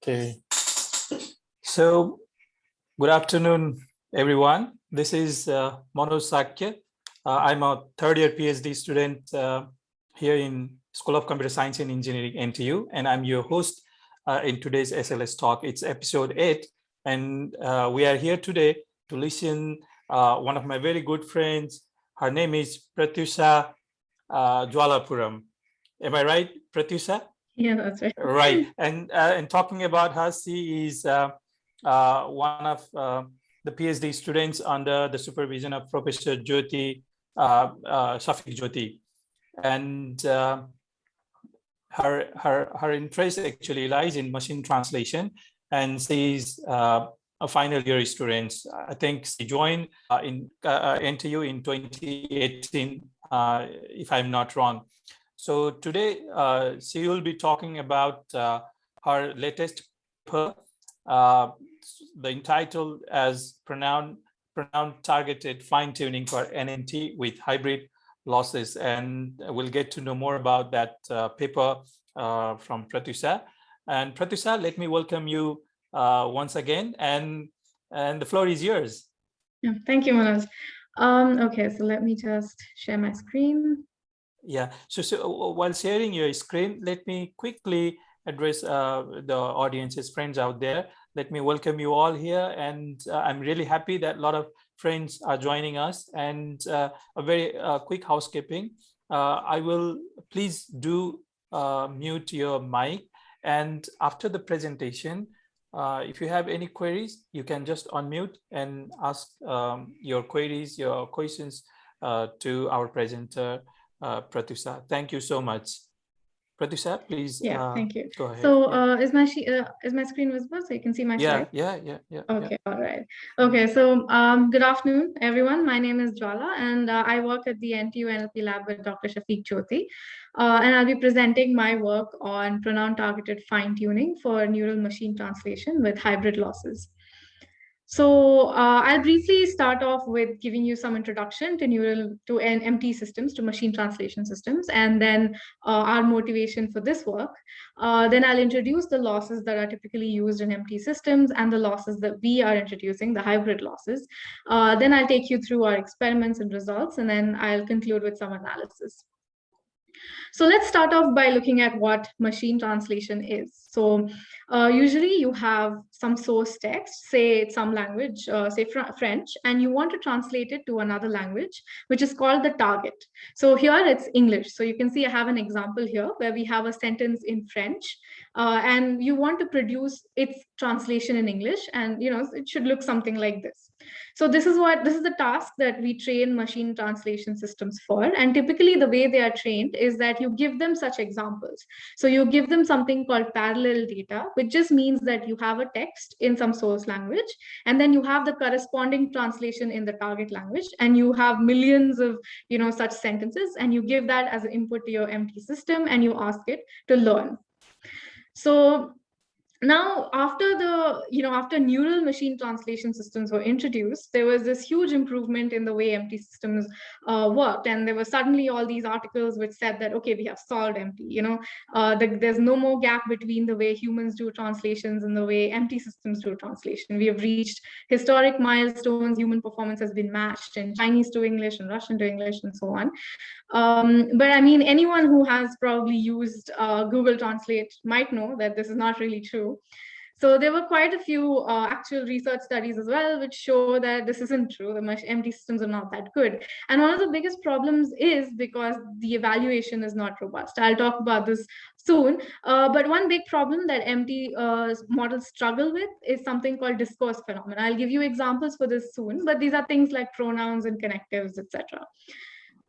Okay, so good afternoon, everyone. This is Manoj Sakya. I'm a third-year PhD student here in School of Computer Science and Engineering, NTU, and I'm your host in today's SLS talk. It's episode 8, and we are here today to listen one of my very good friends. Her name is Pratyusha Jwala. Am I right, Pratyusha? Yeah, that's right. Right, and talking about her, she is one of the PhD students under the supervision of Professor Jyoti Shafiq Jyoti, and her interest actually lies in machine translation, and she's a final year student. I think she joined in NTU in 2018, if I'm not wrong. So today she will be talking about her latest paper, the entitled as Pronoun-Targeted Fine-Tuning for NMT with Hybrid Losses, and we'll get to know more about that paper from Pratyusha. And Pratyusha, let me welcome you once again, and the floor is yours. Yeah, thank you, Manoj. Okay, so let me just share my screen. Yeah, so while sharing your screen, let me quickly address the audience's friends out there. Let me welcome you all here, and I'm really happy that a lot of friends are joining us. And a very quick housekeeping. I will please do mute your mic, and after the presentation, if you have any queries, you can just unmute and ask your queries, your questions to our presenter, Pratyusha. Thank you so much. Pratyusha, please. Yeah, thank you. Go ahead. So is my screen visible so you can see my slide? Yeah. Okay, all right. Okay, so good afternoon, everyone. My name is Jwala, and I work at the NTU NLP lab with Dr. Shafiq Jyoti. And I'll be presenting my work on pronoun-targeted fine-tuning for neural machine translation with hybrid losses. So I'll briefly start off with giving you some introduction to NMT systems, to machine translation systems, and then our motivation for this work. Then I'll introduce the losses that are typically used in MT systems and the losses that we are introducing, the hybrid losses. Then I'll take you through our experiments and results, and then I'll conclude with some analysis. So let's start off by looking at what machine translation is. So usually you have some source text, say it's some language, say French, and you want to translate it to another language, which is called the target. So here it's English. So you can see I have an example here where we have a sentence in French, and you want to produce its translation in English, and it should look something like this. So this is the task that we train machine translation systems for. And typically the way they are trained is that you give them such examples. So you give them something called parallel data, which just means that you have a text in some source language, and then you have the corresponding translation in the target language, and you have millions of such sentences, and you give that as an input to your MT system, and you ask it to learn. So now, after neural machine translation systems were introduced, there was this huge improvement in the way MT systems worked, and there were suddenly all these articles which said that, okay, we have solved MT. There's no more gap between the way humans do translations and the way MT systems do translation. We have reached historic milestones. Human performance has been matched in Chinese to English and Russian to English and so on. But I mean, anyone who has probably used Google Translate might know that this is not really true. So there were quite a few actual research studies as well, which show that this isn't true. The MT systems are not that good. And one of the biggest problems is because the evaluation is not robust. I'll talk about this soon. But one big problem that MT models struggle with is something called discourse phenomena. I'll give you examples for this soon, but these are things like pronouns and connectives, etc.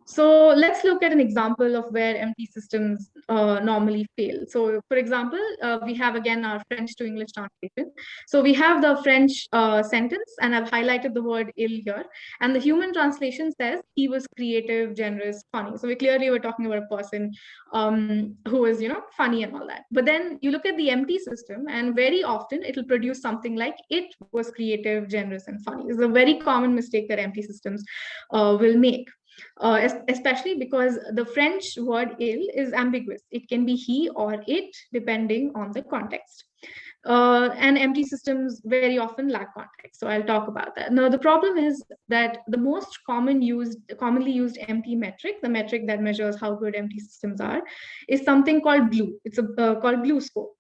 So let's look at an example of where MT systems normally fail. So for example, we have again our French to English translation. So we have the French sentence, and I've highlighted the word ill here. And the human translation says he was creative, generous, funny. So we clearly were talking about a person who is, funny and all that. But then you look at the MT system, and very often it'll produce something like it was creative, generous, and funny. It's a very common mistake that MT systems will make. Especially because the French word ill is ambiguous. It can be he or it, depending on the context. And empty systems very often lack context. So I'll talk about that. Now, the problem is that the most commonly used empty metric, the metric that measures how good empty systems are, is something called BLUE. It's called BLUE score.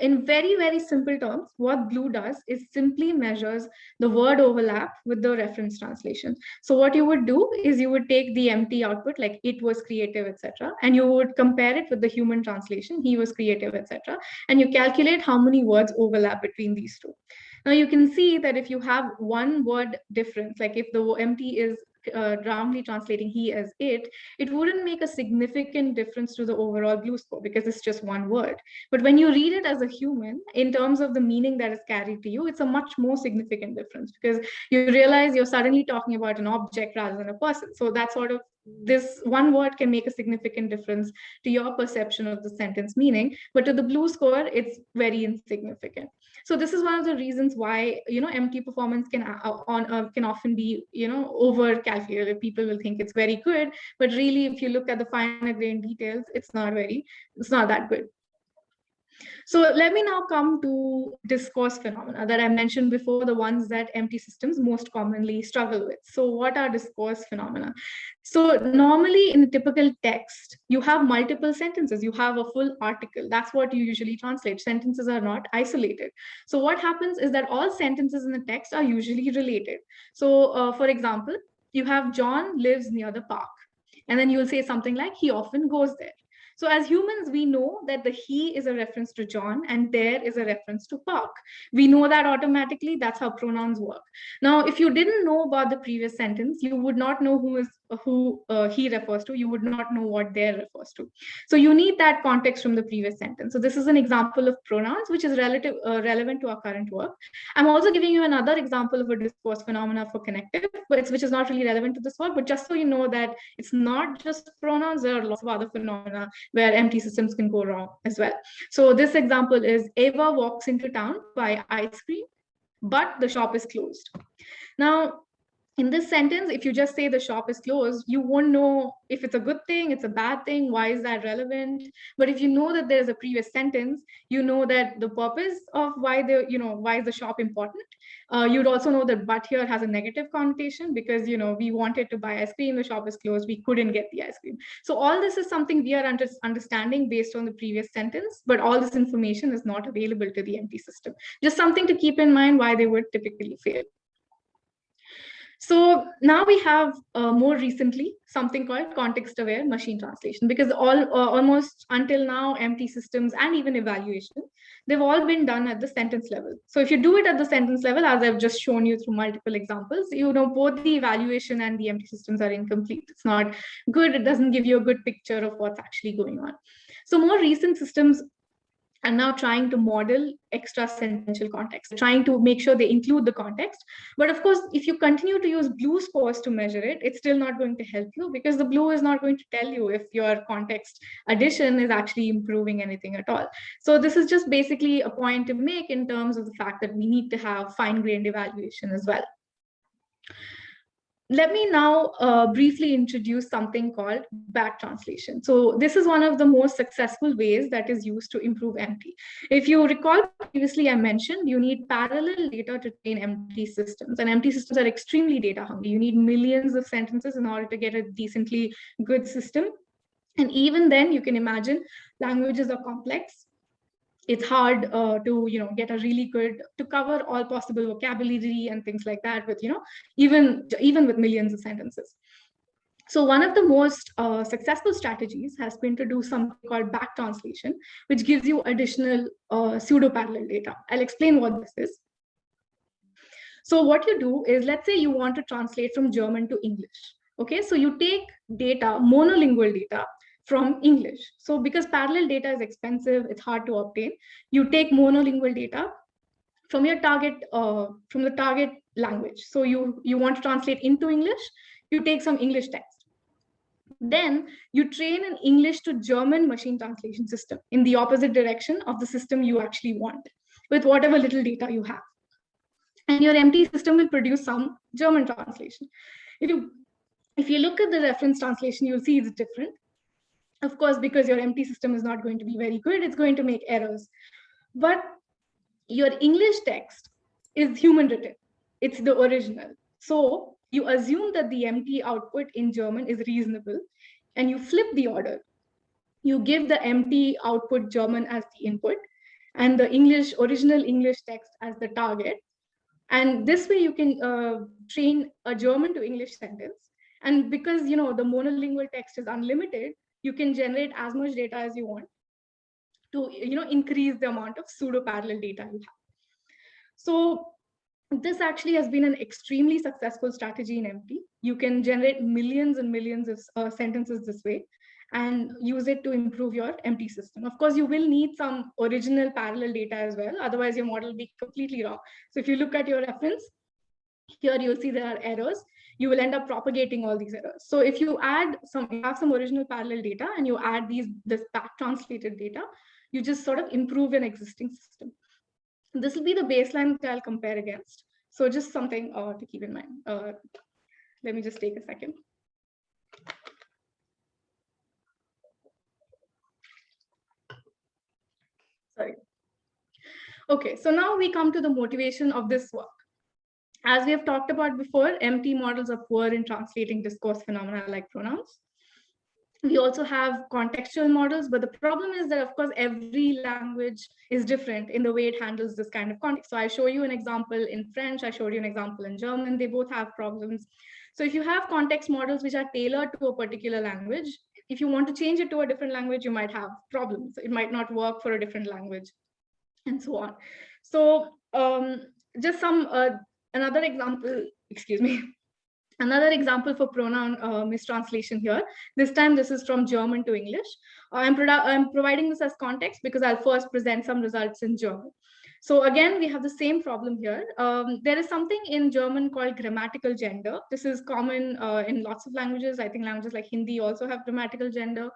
In very, very simple terms, what BLUE does is simply measures the word overlap with the reference translation. So what you would do is you would take the empty output, like it was creative, etc., and you would compare it with the human translation, he was creative, etc., and you calculate how many words overlap between these two. Now you can see that if you have one word difference, like if the empty is roundly translating he as it wouldn't make a significant difference to the overall BLUE score because it's just one word. But when you read it as a human, in terms of the meaning that is carried to you, it's a much more significant difference because you realize you're suddenly talking about an object rather than a person. So that sort of this one word can make a significant difference to your perception of the sentence meaning, but to the BLUE score, it's very insignificant. So this is one of the reasons why empty performance can often be over calculated. People will think it's very good, but really, if you look at the finer grained details, it's not that good. So let me now come to discourse phenomena that I mentioned before, the ones that empty systems most commonly struggle with. So what are discourse phenomena? So normally in a typical text, you have multiple sentences, you have a full article. That's what you usually translate. Sentences are not isolated. So what happens is that all sentences in the text are usually related. So for example, you have John lives near the park. And then you'll say something like, he often goes there. So as humans, we know that the he is a reference to John and there is a reference to park. We know that automatically. That's how pronouns work. Now, if you didn't know about the previous sentence, you would not know who he refers to. You would not know what there refers to. So you need that context from the previous sentence. So this is an example of pronouns, which is relevant to our current work. I'm also giving you another example of a discourse phenomena for connective, which is not really relevant to this work, but just so you know that it's not just pronouns, there are lots of other phenomena where empty systems can go wrong as well. So this example is Eva walks into town to buy ice cream, but the shop is closed. Now, in this sentence, if you just say the shop is closed, you won't know if it's a good thing, it's a bad thing, why is that relevant? But if you know that there's a previous sentence, you know that the purpose of why is the shop important. You'd also know that but here has a negative connotation because, we wanted to buy ice cream, the shop is closed, we couldn't get the ice cream. So all this is something we are understanding based on the previous sentence, but all this information is not available to the empty system. Just something to keep in mind why they would typically fail. So now we have more recently something called context-aware machine translation, because almost until now, empty systems and even evaluation, they've all been done at the sentence level. So if you do it at the sentence level, as I've just shown you through multiple examples, both the evaluation and the empty systems are incomplete. It's not good. It doesn't give you a good picture of what's actually going on. So more recent systems are now trying to model extra sentential context, trying to make sure they include the context. But of course, if you continue to use BLUE scores to measure it, it's still not going to help you because the BLUE is not going to tell you if your context addition is actually improving anything at all. So this is just basically a point to make in terms of the fact that we need to have fine-grained evaluation as well. Let me now briefly introduce something called backtranslation. So this is one of the most successful ways that is used to improve empty. If you recall previously I mentioned, you need parallel data to train empty systems, and empty systems are extremely data hungry. You need millions of sentences in order to get a decently good system. And even then, you can imagine languages are complex. It's hard to get a really good, to cover all possible vocabulary and things like that with even with millions of sentences. So one of the most successful strategies has been to do something called back translation, which gives you additional pseudo parallel data. I'll explain what this is. So what you do is, let's say you want to translate from German to English. Okay, so you take data, monolingual data, from English. So because parallel data is expensive, it's hard to obtain, you take monolingual data from your target, from the target language. So you want to translate into English, you take some English text. Then you train an English to German machine translation system in the opposite direction of the system you actually want, with whatever little data you have. And your empty system will produce some German translation. If you look at the reference translation, you'll see it's different. Of course, because your empty system is not going to be very good, it's going to make errors. But your English text is human written. It's the original. So you assume that the MT output in German is reasonable, and you flip the order. You give the MT output German as the input, and the original English text as the target. And this way you can train a German to English sentence. And because the monolingual text is unlimited, you can generate as much data as you want to increase the amount of pseudo parallel data you have. So this actually has been an extremely successful strategy in MT. You can generate millions and millions of sentences this way and use it to improve your MT system. Of course, you will need some original parallel data as well. Otherwise, your model will be completely wrong. So if you look at your reference, here you'll see there are errors. You will end up propagating all these errors. So if you have some original parallel data and you add this back translated data, you just sort of improve an existing system. This will be the baseline that I'll compare against. So just something to keep in mind. Let me just take a second. Sorry. Okay, so now we come to the motivation of this work. As we have talked about before, MT models are poor in translating discourse phenomena like pronouns. We also have contextual models, but the problem is that, of course, every language is different in the way it handles this kind of context. So I show you an example in French, I showed you an example in German, they both have problems. So if you have context models which are tailored to a particular language, if you want to change it to a different language, you might have problems. It might not work for a different language and so on. So just another example, excuse me. Another example for pronoun mistranslation here. This time, this is from German to English. I'm providing this as context because I'll first present some results in German. So again, we have the same problem here. There is something in German called grammatical gender. This is common in lots of languages. I think languages like Hindi also have grammatical gender.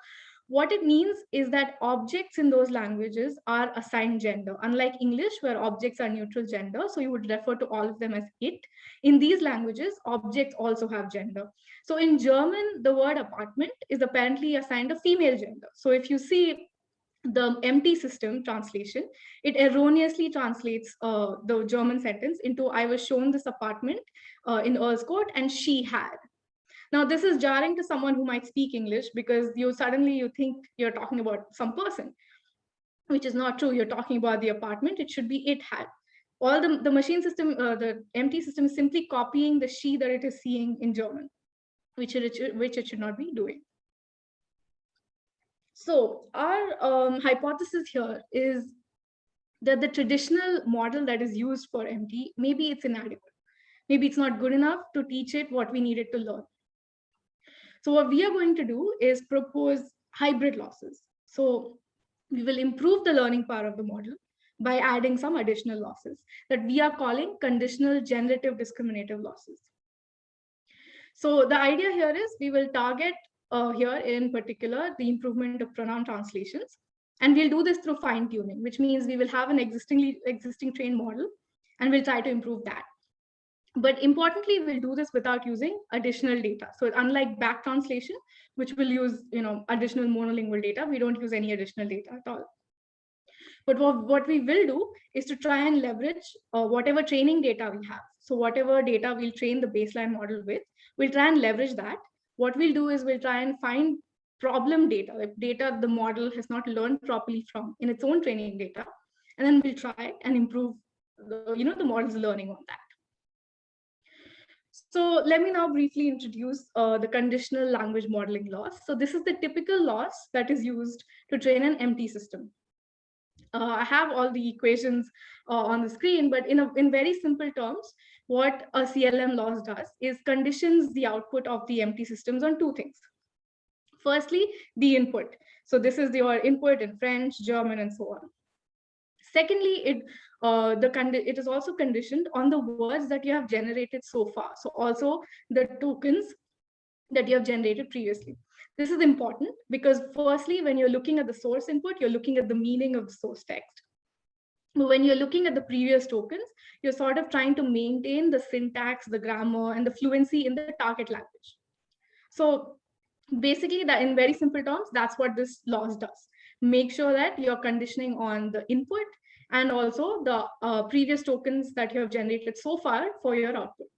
What it means is that objects in those languages are assigned gender, unlike English, where objects are neutral gender. So you would refer to all of them as it. In these languages, objects also have gender. So in German, the word apartment is apparently assigned a female gender. So if you see the MT system translation, it erroneously translates the German sentence into I was shown this apartment in Earl's Court and she had. Now, this is jarring to someone who might speak English because you think you're talking about some person, which is not true. You're talking about the apartment. It should be it had. All the machine system, the MT system is simply copying the she that it is seeing in German, which it should not be doing. So our hypothesis here is that the traditional model that is used for MT, maybe it's inadequate. Maybe it's not good enough to teach it what we need it to learn. So what we are going to do is propose hybrid losses. So we will improve the learning power of the model by adding some additional losses that we are calling conditional generative discriminative losses. So the idea here is we will target here in particular the improvement of pronoun translations. And we'll do this through fine tuning, which means we will have an existing trained model and we'll try to improve that. But importantly, we'll do this without using additional data. So unlike back translation, which will use additional monolingual data, we don't use any additional data at all. But what we will do is to try and leverage whatever training data we have. So whatever data we'll train the baseline model with, we'll try and leverage that. What we'll do is we'll try and find problem data, like data the model has not learned properly from in its own training data, and then we'll try and improve the model's learning on that. So let me now briefly introduce the conditional language modeling loss. So this is the typical loss that is used to train an MT system. I have all the equations on the screen, but in very simple terms, what a CLM loss does is conditions the output of the MT systems on two things. Firstly, the input. So this is your input in French, German, and so on. Secondly, it is also conditioned on the words that you have generated so far. So also the tokens that you have generated previously. This is important because firstly, when you're looking at the source input, you're looking at the meaning of the source text. But when you're looking at the previous tokens, you're sort of trying to maintain the syntax, the grammar, and the fluency in the target language. So basically, that in very simple terms, that's what this loss does. Make sure that you're conditioning on the input and also the previous tokens that you have generated so far for your output.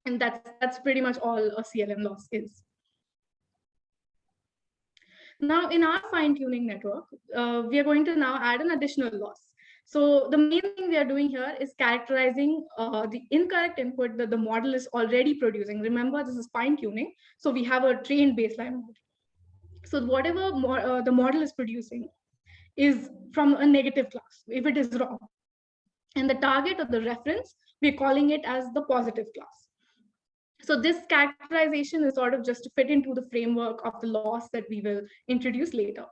And that's pretty much all a CLM loss is. Now, in our fine-tuning network, we are going to now add an additional loss. So the main thing we are doing here is characterizing the incorrect input that the model is already producing. Remember, this is fine-tuning. So we have a trained baseline model. So whatever the model is producing is from a negative class, if it is wrong. And the target or the reference, we're calling it as the positive class. So this characterization is sort of just to fit into the framework of the loss that we will introduce later.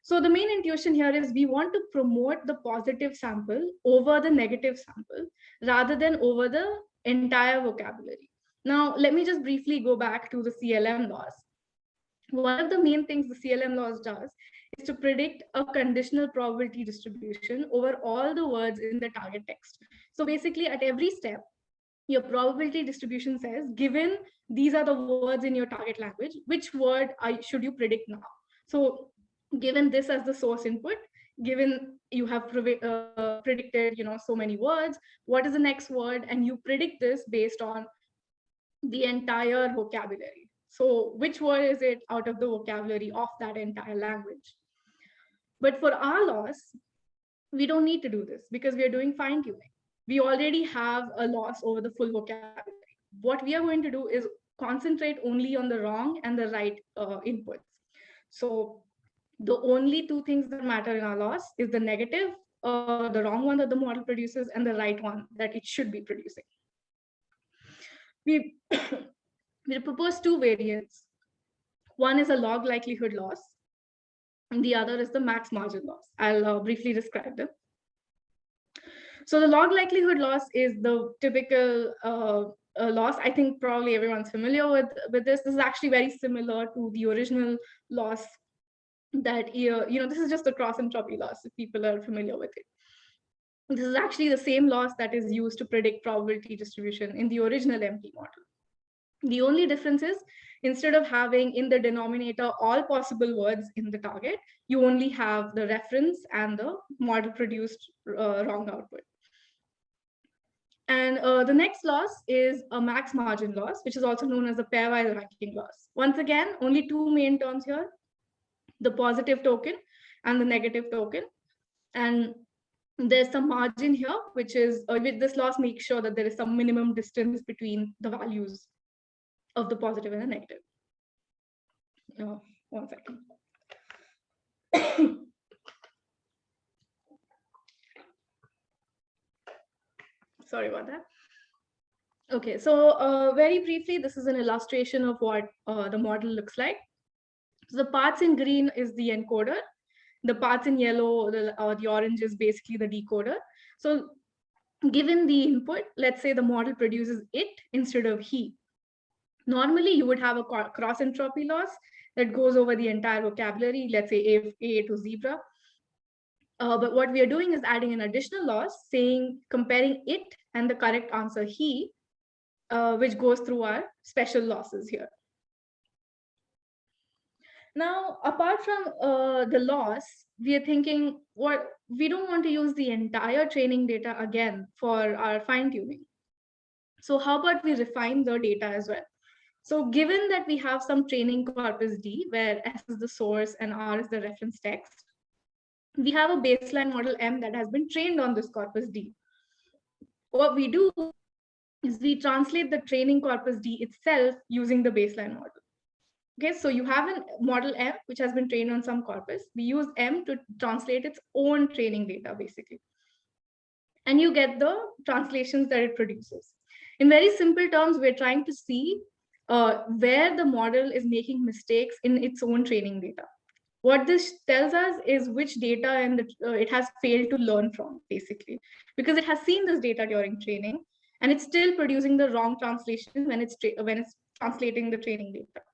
So the main intuition here is we want to promote the positive sample over the negative sample rather than over the entire vocabulary. Now, let me just briefly go back to the CLM loss. One of the main things the CLM loss does is to predict a conditional probability distribution over all the words in the target text. So basically at every step, your probability distribution says, given these are the words in your target language, which word should you predict now? So given this as the source input, given you have predicted, so many words, what is the next word? And you predict this based on the entire vocabulary. So which word is it out of the vocabulary of that entire language? But for our loss, we don't need to do this because we are doing fine tuning. We already have a loss over the full vocabulary. What we are going to do is concentrate only on the wrong and the right inputs. So the only two things that matter in our loss is the negative, the wrong one that the model produces, and the right one that it should be producing. We propose two variants. One is a log likelihood loss, and the other is the max margin loss. I'll briefly describe them. So the log likelihood loss is the typical loss. I think probably everyone's familiar with this. This is actually very similar to the original loss that, this is just a cross entropy loss, if people are familiar with it. This is actually the same loss that is used to predict probability distribution in the original NMT model. The only difference is, instead of having in the denominator all possible words in the target, you only have the reference and the model produced wrong output. And the next loss is a max margin loss, which is also known as a pairwise ranking loss. Once again, only two main terms here, the positive token and the negative token. And there's some margin here, which is, with this loss, make sure that there is some minimum distance between the values of the positive and the negative. One second. Sorry about that. Okay, so very briefly, this is an illustration of what the model looks like. So the parts in green is the encoder. The parts in yellow, the orange is basically the decoder. So given the input, let's say the model produces it instead of he. Normally, you would have a cross entropy loss that goes over the entire vocabulary, let's say A to zebra. But what we are doing is adding an additional loss, comparing it and the correct answer he, which goes through our special losses here. Now, apart from the loss, we are thinking, we don't want to use the entire training data again for our fine tuning. So how about we refine the data as well? So given that we have some training corpus D, where S is the source and R is the reference text, we have a baseline model M that has been trained on this corpus D. What we do is we translate the training corpus D itself using the baseline model. Okay, so you have a model M, which has been trained on some corpus. We use M to translate its own training data, basically. And you get the translations that it produces. In very simple terms, we're trying to see where the model is making mistakes in its own training data. What this tells us is which data and it has failed to learn from, basically, because it has seen this data during training, and it's still producing the wrong translation when it's translating the training data.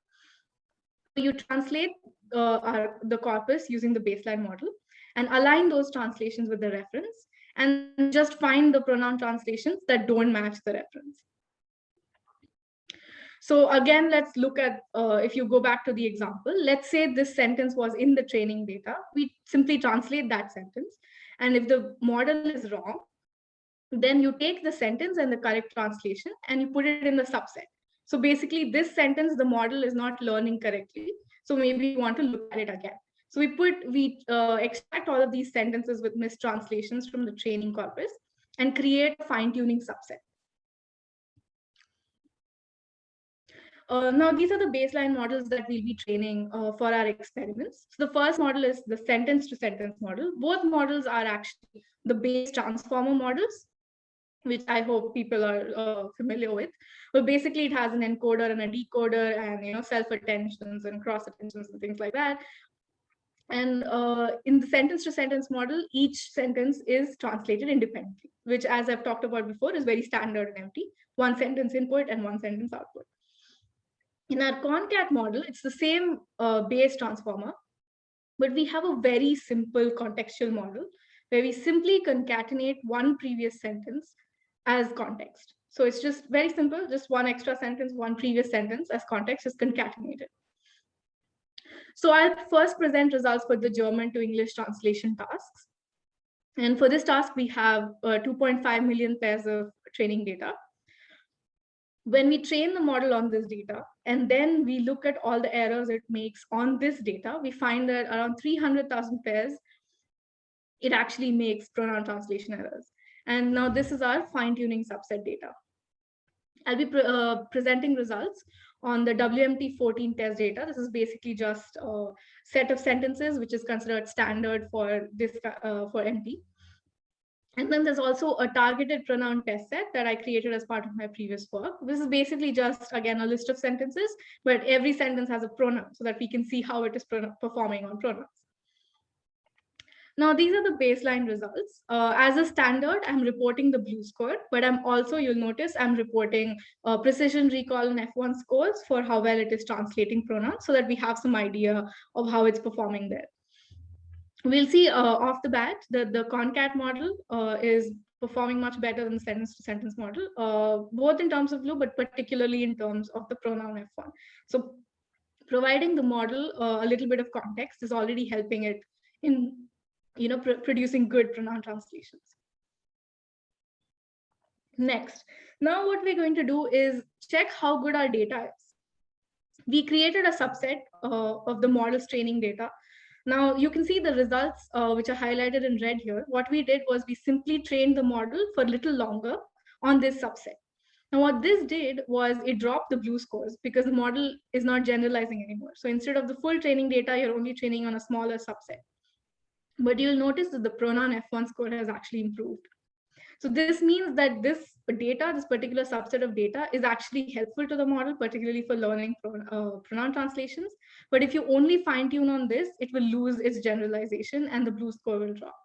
You translate the corpus using the baseline model and align those translations with the reference, and just find the pronoun translations that don't match the reference. So again, let's look at, if you go back to the example, let's say this sentence was in the training data. We simply translate that sentence. And if the model is wrong, then you take the sentence and the correct translation and you put it in the subset. So basically this sentence, the model is not learning correctly. So maybe you want to look at it again. So we extract all of these sentences with mistranslations from the training corpus and create a fine-tuning subset. Now, these are the baseline models that we'll be training for our experiments. So the first model is the sentence-to-sentence model. Both models are actually the base transformer models, which I hope people are familiar with. But basically, it has an encoder and a decoder, and self-attentions and cross-attentions and things like that. And in the sentence-to-sentence model, each sentence is translated independently, which, as I've talked about before, is very standard in NMT. One sentence input and one sentence output. In our concat model, it's the same base transformer, but we have a very simple contextual model where we simply concatenate one previous sentence as context. So it's just very simple, just one extra sentence, one previous sentence as context is concatenated. So I'll first present results for the German to English translation tasks. And for this task, we have 2.5 million pairs of training data. When we train the model on this data, and then we look at all the errors it makes on this data, we find that around 300,000 pairs, it actually makes pronoun translation errors. And now this is our fine-tuning subset data. I'll be presenting results on the WMT14 test data. This is basically just a set of sentences, which is considered standard for this for NT. And then there's also a targeted pronoun test set that I created as part of my previous work. This is basically just, again, a list of sentences, but every sentence has a pronoun so that we can see how it is performing on pronouns. Now, these are the baseline results. As a standard, I'm reporting the blue score, but I'm also, you'll notice, I'm reporting precision recall and F1 scores for how well it is translating pronouns so that we have some idea of how it's performing there. We'll see off the bat that the concat model is performing much better than the sentence-to-sentence model, both in terms of blue, but particularly in terms of the pronoun F1. So providing the model a little bit of context is already helping it in producing good pronoun translations. Next, now what we're going to do is check how good our data is. We created a subset of the model's training data. Now you can see the results which are highlighted in red here. What we did was we simply trained the model for a little longer on this subset. Now what this did was it dropped the blue scores because the model is not generalizing anymore. So instead of the full training data, you're only training on a smaller subset. But you'll notice that the pronoun F1 score has actually improved. So this means that this data, this particular subset of data, is actually helpful to the model, particularly for learning pronoun translations. But if you only fine tune on this, it will lose its generalization and the blue score will drop.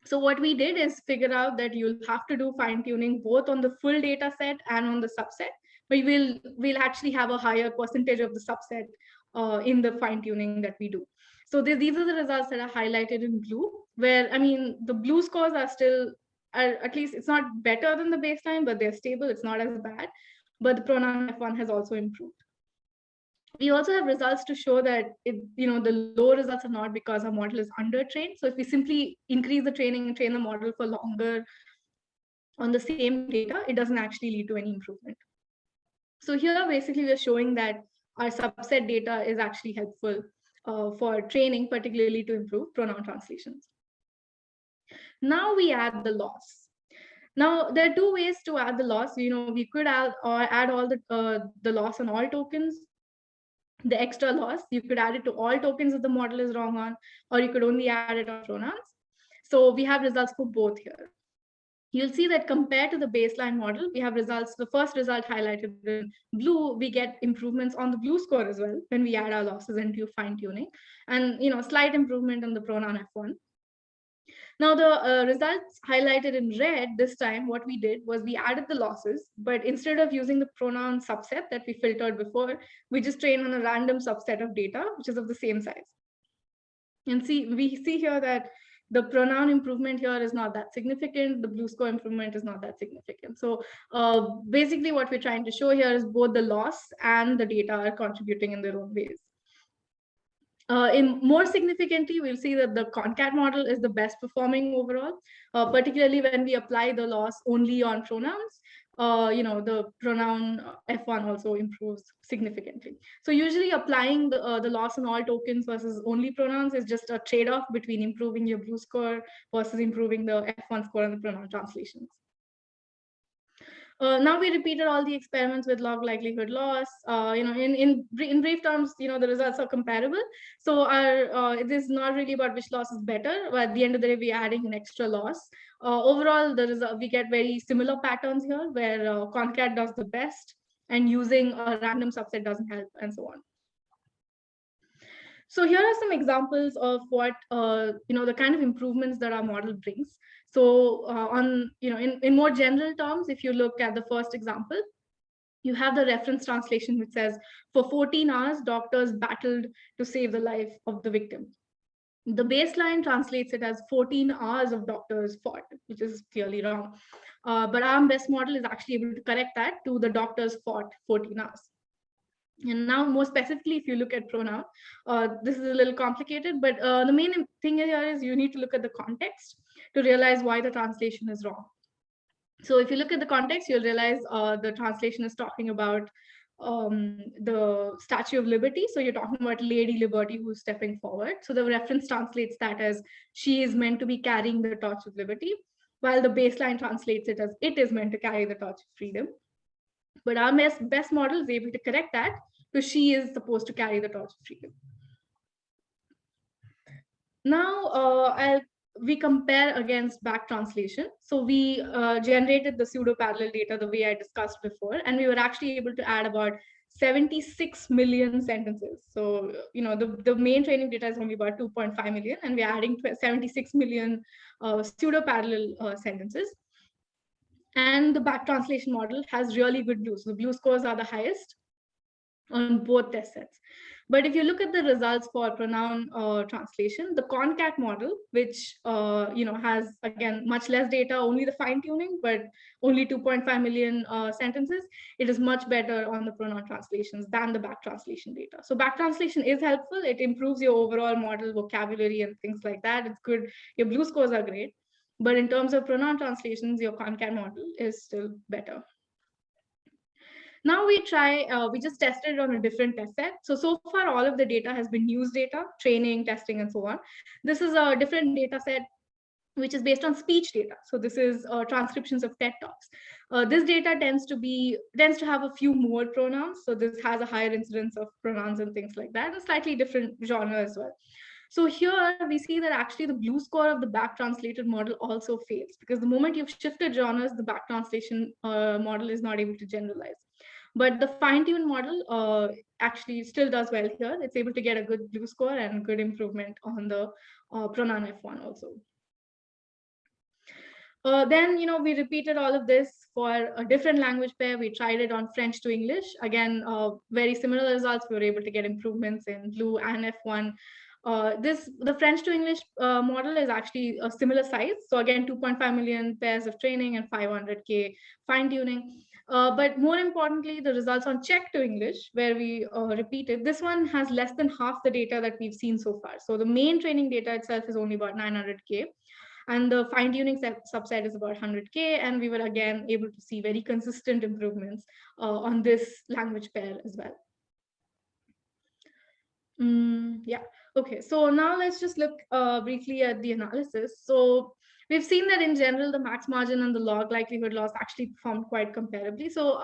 So what we did is figure out that you'll have to do fine tuning both on the full data set and on the subset, but we'll actually have a higher percentage of the subset in the fine tuning that we do. So these are the results that are highlighted in blue, where, I mean, the blue scores are still, at least it's not better than the baseline, but they're stable. It's not as bad, but the pronoun F1 has also improved. We also have results to show that the low results are not because our model is under-trained. So if we simply increase the training and train the model for longer on the same data, it doesn't actually lead to any improvement. So here, basically, we're showing that our subset data is actually helpful for training, particularly to improve pronoun translations. Now we add the loss. Now there are two ways to add the loss. We could add all the loss on all tokens. The extra loss, you could add it to all tokens that the model is wrong on, or you could only add it on pronouns. So we have results for both here. You'll see that compared to the baseline model, we have results. The first result highlighted in blue, we get improvements on the blue score as well when we add our losses into fine tuning, and slight improvement on the pronoun F1. Now the results highlighted in red this time, what we did was we added the losses, but instead of using the pronoun subset that we filtered before, we just trained on a random subset of data, which is of the same size. And we see here that The pronoun improvement here is not that significant. The blue score improvement is not that significant. So basically what we're trying to show here is both the loss and the data are contributing in their own ways. In more significantly, we'll see that the concat model is the best performing overall, particularly when we apply the loss only on pronouns. The pronoun F1 also improves significantly. So usually applying the loss on all tokens versus only pronouns is just a trade-off between improving your blue score versus improving the F1 score on the pronoun translations. Now we repeated all the experiments with log likelihood loss. In brief terms, the results are comparable. So it is not really about which loss is better, but at the end of the day, we're adding an extra loss. Overall, we get very similar patterns here, where concat does the best, and using a random subset doesn't help, and so on. So here are some examples of what the kind of improvements that our model brings. So in more general terms, if you look at the first example, you have the reference translation which says, for 14 hours, doctors battled to save the life of the victim. The baseline translates it as 14 hours of doctors fought, which is clearly wrong. But our best model is actually able to correct that to the doctors fought 14 hours. And now, more specifically, if you look at pronoun, this is a little complicated, but the main thing here is you need to look at the context to realize why the translation is wrong. So if you look at the context, you'll realize the translation is talking about the Statue of Liberty. So you're talking about Lady Liberty who's stepping forward. So the reference translates that as she is meant to be carrying the torch of liberty, while the baseline translates it as it is meant to carry the torch of freedom. But our best model is able to correct that, because she is supposed to carry the torch of freedom. Now, we compare against back translation. So we generated the pseudo parallel data the way I discussed before, and we were actually able to add about 76 million sentences. So, the main training data is only about 2.5 million, and we're adding 76 million pseudo parallel sentences. And the back translation model has really good blues. The blue scores are the highest on both test sets. But if you look at the results for pronoun translation, the concat model, which has, again, much less data, only the fine tuning, but only 2.5 million sentences, it is much better on the pronoun translations than the back translation data. So back translation is helpful. It improves your overall model vocabulary and things like that. It's good. Your blue scores are great. But in terms of pronoun translations, your concat model is still better. Now we just tested it on a different test set. So far, all of the data has been news data, training, testing, and so on. This is a different data set, which is based on speech data. So this is transcriptions of TED Talks. This data tends to have a few more pronouns. So this has a higher incidence of pronouns and things like that, and slightly different genre as well. So here we see that actually the blue score of the back translated model also fails, because the moment you've shifted genres, the back translation model is not able to generalize. But the fine-tuned model actually still does well here. It's able to get a good blue score and good improvement on the pronoun F1 also. Then, we repeated all of this for a different language pair. We tried it on French to English. Again, very similar results. We were able to get improvements in blue and F1. The French to English model is actually a similar size. So again, 2.5 million pairs of training and 500K fine tuning. But more importantly, the results on Czech to English, where we repeated, this one has less than half the data that we've seen so far. So the main training data itself is only about 900K. And the fine tuning subset is about 100K. And we were again able to see very consistent improvements on this language pair as well. Yeah. Okay, so now let's just look briefly at the analysis. So we've seen that in general, the max margin and the log likelihood loss actually performed quite comparably. So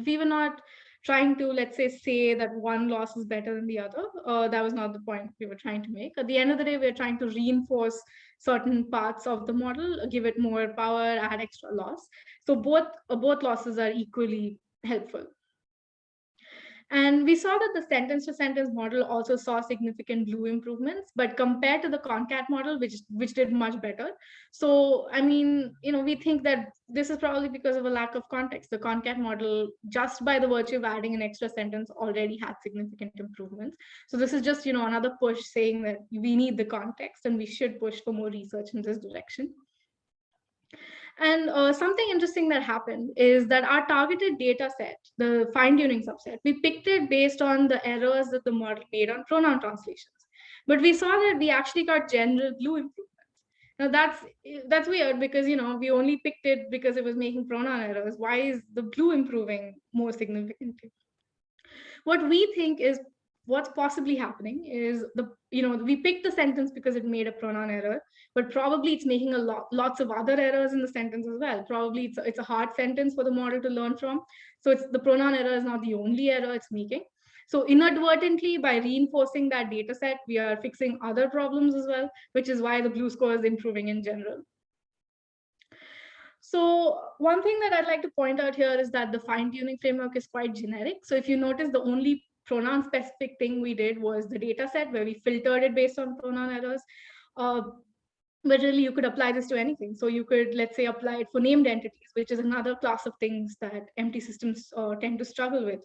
we were not trying to, let's say that one loss is better than the other. That was not the point we were trying to make. At the end of the day, we're trying to reinforce certain parts of the model, give it more power, add extra loss. So both losses are equally helpful. And we saw that the sentence-to-sentence model also saw significant glue improvements, but compared to the concat model, which did much better. So, I mean, we think that this is probably because of a lack of context. The concat model, just by the virtue of adding an extra sentence, already had significant improvements. So this is just, another push saying that we need the context and we should push for more research in this direction. And something interesting that happened is that our targeted data set, the fine-tuning subset, we picked it based on the errors that the model made on pronoun translations. But we saw that we actually got general glue improvements. Now that's weird because we only picked it because it was making pronoun errors. Why is the glue improving more significantly? What we think is what's possibly happening is we picked the sentence because it made a pronoun error, but probably it's making lots of other errors in the sentence as well. Probably it's a hard sentence for the model to learn from. So it's the pronoun error is not the only error it's making. So inadvertently, by reinforcing that data set, we are fixing other problems as well, which is why the glue score is improving in general. So one thing that I'd like to point out here is that the fine-tuning framework is quite generic. So if you notice, the only pronoun-specific thing we did was the data set where we filtered it based on pronoun errors. But really, you could apply this to anything. So you could, let's say, apply it for named entities, which is another class of things that MT systems tend to struggle with.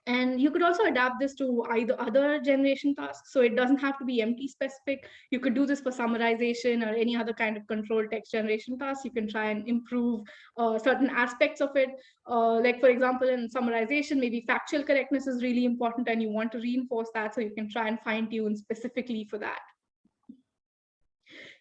And you could also adapt this to either other generation tasks. So it doesn't have to be MT specific. You could do this for summarization or any other kind of control text generation task. You can try and improve certain aspects of it. Like, for example, in summarization, maybe factual correctness is really important and you want to reinforce that. So you can try and fine tune specifically for that.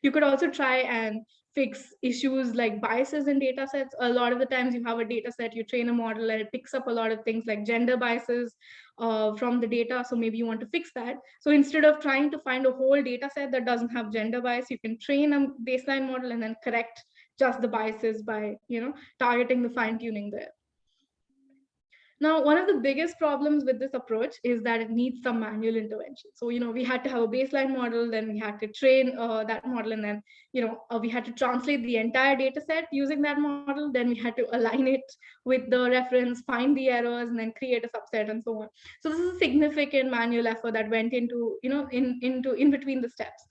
You could also try and fix issues like biases in data sets. A lot of the times you have a data set, you train a model and it picks up a lot of things like gender biases from the data. So maybe you want to fix that. So instead of trying to find a whole data set that doesn't have gender bias, you can train a baseline model and then correct just the biases by targeting the fine tuning there. Now, one of the biggest problems with this approach is that it needs some manual intervention. So, we had to have a baseline model, then we had to train that model, and then, we had to translate the entire data set using that model. Then we had to align it with the reference, find the errors, and then create a subset and so on. So this is a significant manual effort that went into, in between the steps.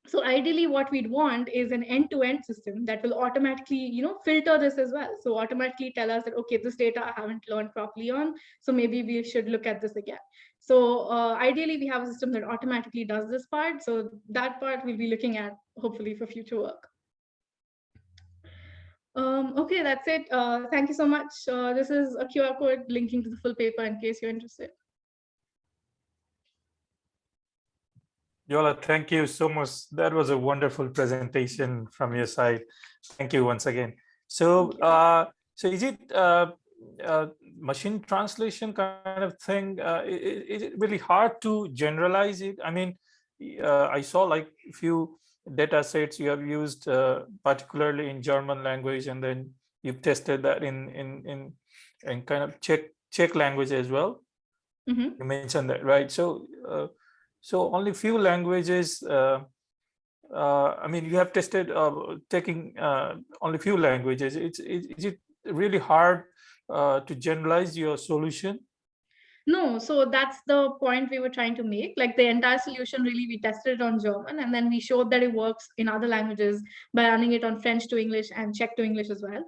So ideally, what we'd want is an end-to-end system that will automatically, filter this as well. So automatically tell us that, okay, this data I haven't learned properly on, so maybe we should look at this again. So ideally, we have a system that automatically does this part. So that part we'll be looking at hopefully for future work. Okay, that's it. Thank you so much. This is a QR code linking to the full paper in case you're interested. Jwala, thank you so much. That was a wonderful presentation from your side. Thank you once again. So, so is it machine translation kind of thing? Is it really hard to generalize it? I mean, I saw like a few data sets you have used, particularly in German language, and then you've tested that in kind of Czech language as well. Mm-hmm. You mentioned that, right? So. So only few languages. I mean, you have tested taking only few languages. Is it really hard to generalize your solution? No, so that's the point we were trying to make. Like the entire solution, really, we tested it on German, and then we showed that it works in other languages by running it on French to English and Czech to English as well.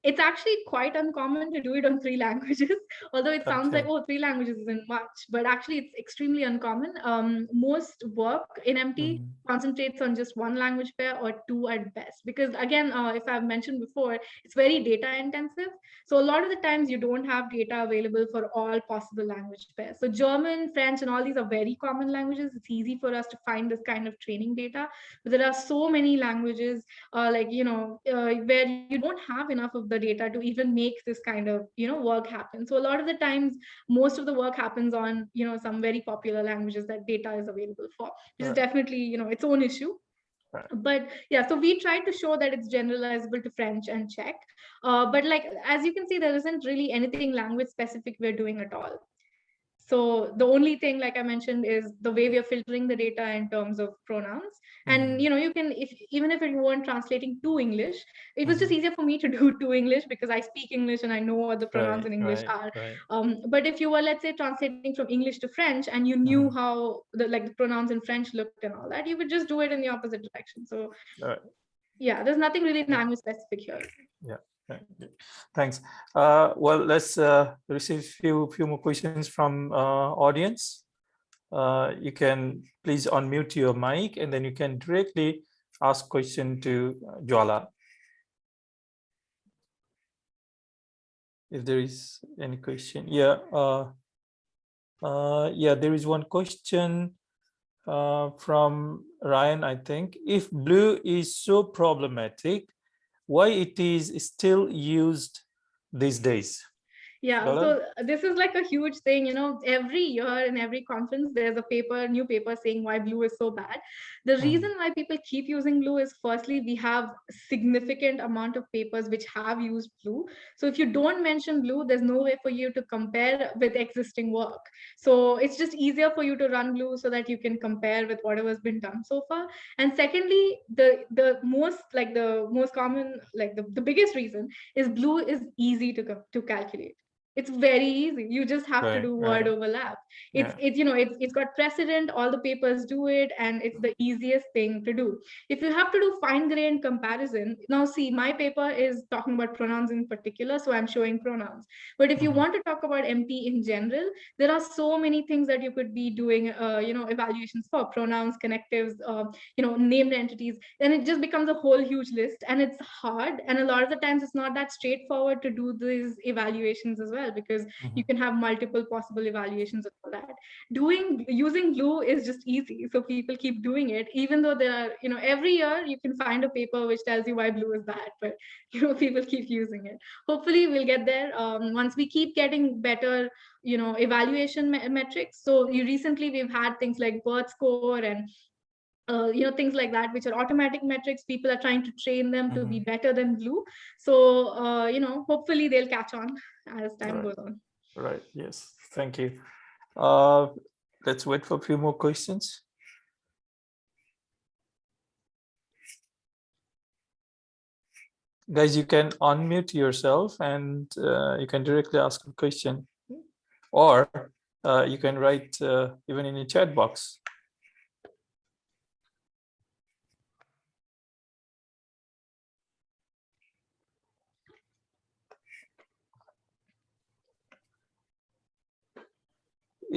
It's actually quite uncommon to do it on 3 languages, although it sounds like, oh, 3 languages isn't much, but actually it's extremely uncommon. Most work in MT concentrates on just 1 language pair or 2 at best, because again, if I've mentioned before, it's very data intensive. So a lot of the times you don't have data available for all possible language pairs. So German, French, and all these are very common languages. It's easy for us to find this kind of training data, but there are so many languages where you don't have enough of the data to even make this kind of work happen. So a lot of the times, most of the work happens on some very popular languages that data is available for, which is definitely its own issue. But yeah, so we tried to show that it's generalizable to French and Czech. But like, as you can see, there isn't really anything language specific we're doing at all. So the only thing, like I mentioned, is the way we are filtering the data in terms of pronouns. And you can, if even if you weren't translating to English, it was just easier for me to do to English because I speak English and I know what the pronouns in English are. But if you were, let's say, translating from English to French and you knew how the pronouns in French looked and all that, you would just do it in the opposite direction. So yeah, there's nothing really language specific here. Yeah. Thanks. Well, let's receive few more questions from audience. You can please unmute your mic and then you can directly ask question to Jwala. If there is any question. Yeah. Yeah, there is one question from Ryan, I think. If blue is so problematic, why it is still used these days? Yeah, so this is like a huge thing, every year in every conference, there's a new paper saying why blue is so bad. The reason why people keep using blue is, firstly, we have significant amount of papers which have used blue. So if you don't mention blue, there's no way for you to compare with existing work. So it's just easier for you to run blue so that you can compare with whatever's been done so far. And secondly, the most common, the biggest reason is blue is easy to calculate. It's very easy. You just have to do word overlap. It's got precedent. All the papers do it, and it's the easiest thing to do. If you have to do fine-grained comparison, now see, my paper is talking about pronouns in particular, so I'm showing pronouns. But if you want to talk about MT in general, there are so many things that you could be doing, evaluations for pronouns, connectives, named entities, and it just becomes a whole huge list, and it's hard. And a lot of the times, it's not that straightforward to do these evaluations as well, because you can have multiple possible evaluations of that. Using blue is just easy, so people keep doing it, even though there are, every year you can find a paper which tells you why blue is bad, but people keep using it. Hopefully we'll get there once we keep getting better evaluation metrics. So recently we've had things like birth score and things like that, which are automatic metrics. People are trying to train them to be better than blue. So hopefully they'll catch on as time goes on. Right. Yes. Thank you. Let's wait for a few more questions. Guys, you can unmute yourself and you can directly ask a question, or you can write even in the chat box.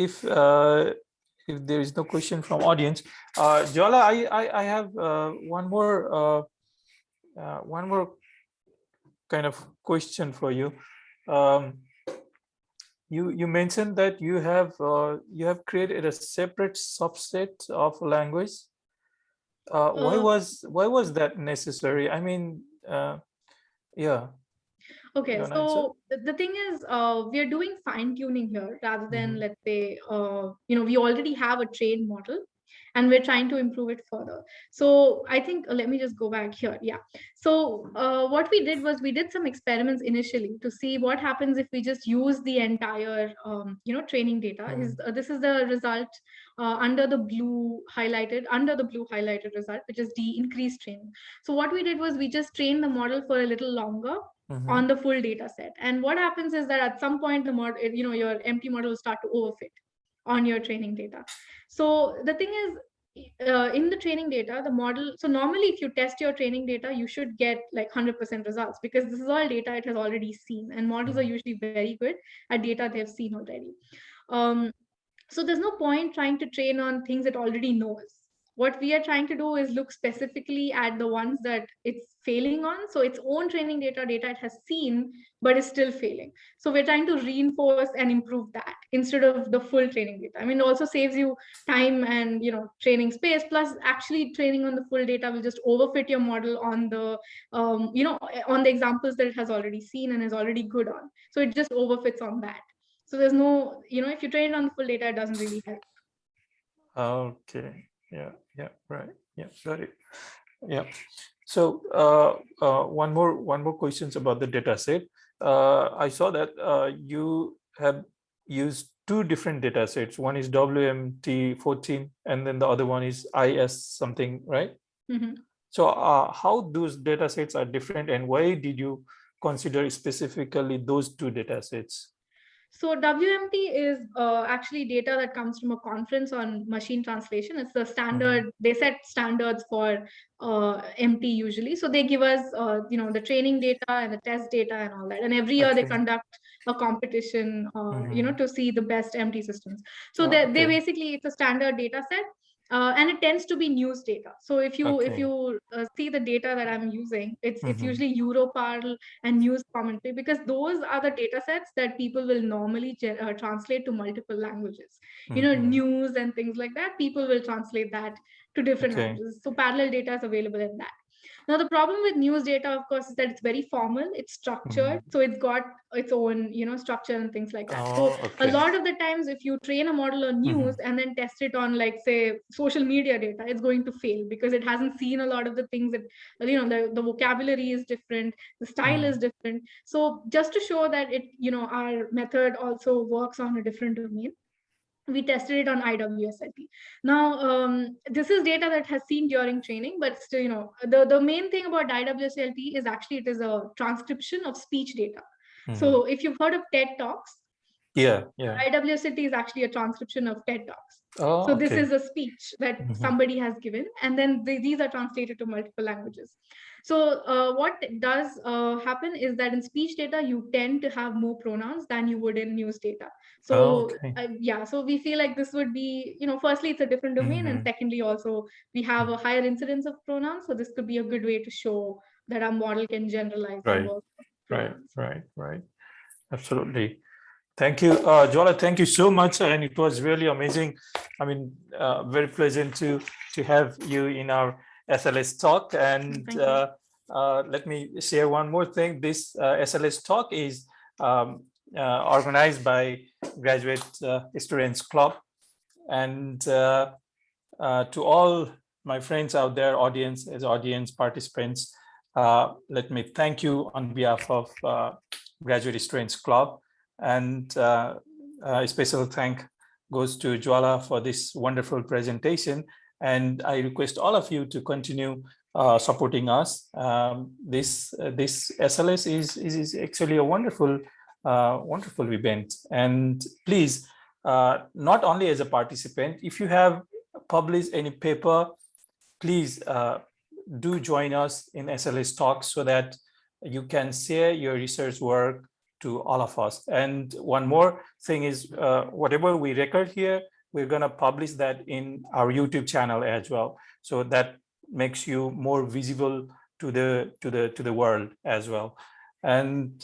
If there is no question from audience, Jwala, I have one more kind of question for you. You mentioned that you have created a separate subset of language. Why was that necessary? I mean, yeah. Okay, so the thing is, we are doing fine tuning here rather than, let's say, we already have a trained model and we're trying to improve it further. So I think, let me just go back here. Yeah. So what we did was we did some experiments initially to see what happens if we just use the entire, training data. This is the result under the blue highlighted result, which is the increased training. So what we did was we just trained the model for a little longer on the full data set. And what happens is that at some point the model, your MT model will start to overfit on your training data. So the thing is, in the training data, the model, so normally if you test your training data, you should get like 100% results, because this is all data it has already seen, and models are usually very good at data they've seen already. So there's no point trying to train on things it already knows. What we are trying to do is look specifically at the ones that it's failing on. So its own training data it has seen, but is still failing. So we're trying to reinforce and improve that instead of the full training data. I mean, it also saves you time and, training space. Plus, actually training on the full data will just overfit your model on the, on the examples that it has already seen and is already good on. So it just overfits on that. So there's no, if you train it on the full data, it doesn't really help. Okay. Yeah. Right. Yeah. Got it. Yeah. So one more questions about the data set. I saw that you have used two different data sets. One is WMT14 and then the other one is IS something, right? Mm-hmm. So how those data sets are different, and why did you consider specifically those two data sets? So WMT is actually data that comes from a conference on machine translation. It's the standard. They set standards for MT usually. So they give us, the training data and the test data and all that. And every year they Okay. conduct a competition, to see the best MT systems. So Oh, they okay. basically, it's a standard data set. And it tends to be news data. So if you Okay. see the data that I'm using, it's usually Europarl and news commentary, because those are the data sets that people will normally translate to multiple languages. News and things like that, people will translate that to different Okay. languages. So parallel data is available in that. Now, the problem with news data, of course, is that it's very formal, it's structured, so it's got its own, structure and things like that. So Oh, a okay. lot of the times, if you train a model on news and then test it on, like, say, social media data, it's going to fail because it hasn't seen a lot of the things that, the vocabulary is different, the style is different. So just to show that our method also works on a different domain, we tested it on IWSLT. Now, this is data that has seen during training, but still, the main thing about IWSLT is actually it is a transcription of speech data. So if you've heard of TED Talks, yeah. IWSLT is actually a transcription of TED Talks. Oh, So this okay. is a speech that somebody has given, and then these are translated to multiple languages. So what does happen is that in speech data, you tend to have more pronouns than you would in news data. Oh, So okay. so we feel like this would be, firstly, it's a different domain, and secondly, also we have a higher incidence of pronouns. So this could be a good way to show that our model can generalize and Right. work with Right. pronouns. Right. Absolutely. Thank you, Jwala. Thank you so much, and it was really amazing. I mean, very pleasant to have you in our SLS talk. And Thank you. let me share one more thing. This SLS talk is organized by Graduate Students Club, and to all my friends out there, audience participants, let me thank you on behalf of Graduate Students Club, and a special thank goes to Jwala for this wonderful presentation. And I request all of you to continue supporting us. This SLS is actually a wonderful event, and please, not only as a participant, if you have published any paper, please do join us in SLS talks so that you can share your research work to all of us. And one more thing is, whatever we record here, we're going to publish that in our YouTube channel as well, so that makes you more visible to the world as well. And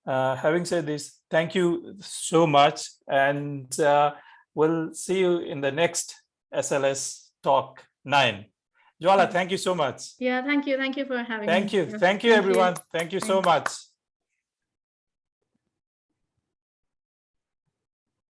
having said this, thank you so much, and we'll see you in the next SLS Talk 9. Jwala, thank you so much. Yeah, thank you. Thank you for having me. Thank you, everyone. Thank you so much.